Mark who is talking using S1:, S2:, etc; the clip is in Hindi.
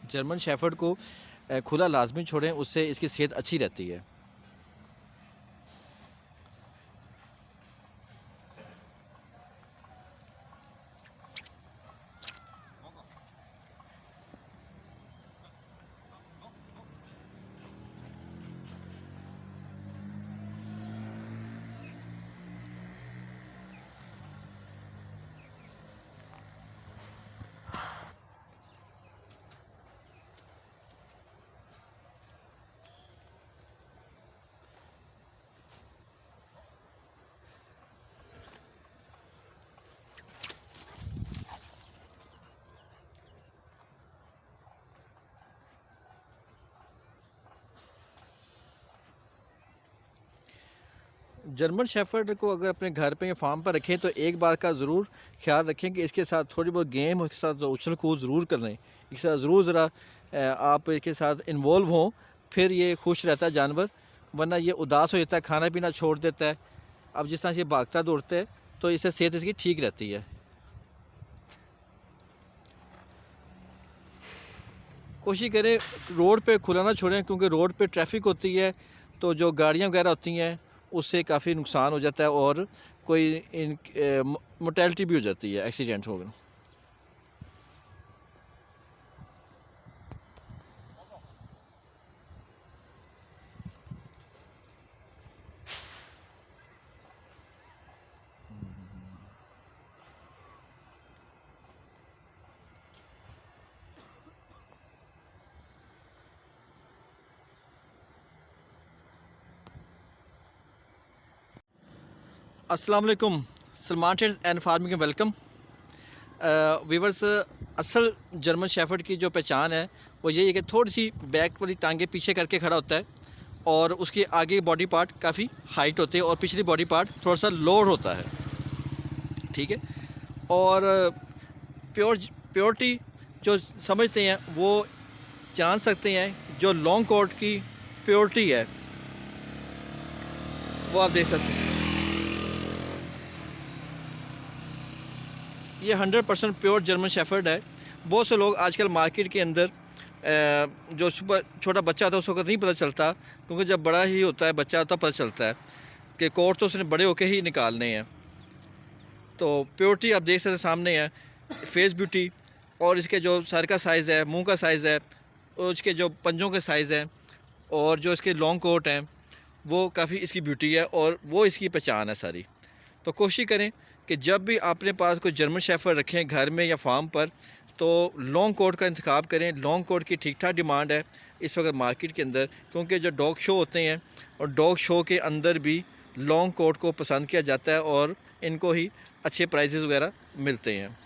S1: जर्मन शेफर्ड को खुला लाजमी छोड़ें, उससे इसकी सेहत अच्छी रहती है। जर्मन शेफर्ड को अगर अपने घर पे या फार्म पर रखें तो एक बात का ज़रूर ख्याल रखें कि इसके साथ थोड़ी बहुत गेम, उसके साथ उछल कूद ज़रूर कर लें, इसके साथ ज़रूर ज़रा आप इसके साथ इन्वॉल्व हों, फिर ये खुश रहता है जानवर, वरना ये उदास हो जाता है, खाना पीना छोड़ देता है। अब जिस तरह से भागता दौड़ता है तो इससे सेहत इसकी ठीक रहती है। कोशिश करें रोड पे खुला ना छोड़ें, क्योंकि रोड पे ट्रैफिक होती है तो जो गाड़ियाँ वगैरह होती हैं उससे काफ़ी नुकसान हो जाता है और कोई मोर्टेलिटी भी हो जाती है, एक्सीडेंट हो गया। अस्सलाम वालेकुम, सलमान ट्रेड्स एंड फार्मिंग में वेलकम। वीवर्स, असल जर्मन शेफर्ड की जो पहचान है वो यही है कि थोड़ी सी बैक वाली टांगें पीछे करके खड़ा होता है और उसके आगे बॉडी पार्ट काफ़ी हाइट होते हैं और पिछली बॉडी पार्ट थोड़ा सा लोअर होता है, ठीक है। और प्योरिटी जो समझते हैं वो जान सकते हैं, जो लॉन्ग कोट की प्योरिटी है वो आप देख सकते हैं। ये 100% प्योर जर्मन शेफर्ड है। बहुत से लोग आजकल मार्केट के अंदर जो सुपर छोटा बच्चा होता है उसको नहीं पता चलता, क्योंकि जब बड़ा ही होता है बच्चा तब पता चलता है कि कोट तो उसने बड़े होके ही निकालने हैं। तो प्योरिटी आप देख सकते सामने है, फेस ब्यूटी, और इसके जो सर का साइज़ है, मुंह का साइज़ है, और इसके जो पंजों के साइज़ हैं, और जो इसके लॉन्ग कोट हैं वो काफ़ी इसकी ब्यूटी है और वो इसकी पहचान है सारी। तो कोशिश करें कि जब भी अपने पास कोई जर्मन शेफर्ड रखें घर में या फार्म पर, तो लॉन्ग कोट का इंतखाब करें। लॉन्ग कोट की ठीक ठाक डिमांड है इस वक्त मार्केट के अंदर, क्योंकि जो डॉग शो होते हैं और डॉग शो के अंदर भी लॉन्ग कोट को पसंद किया जाता है और इनको ही अच्छे प्राइसेस वगैरह मिलते हैं।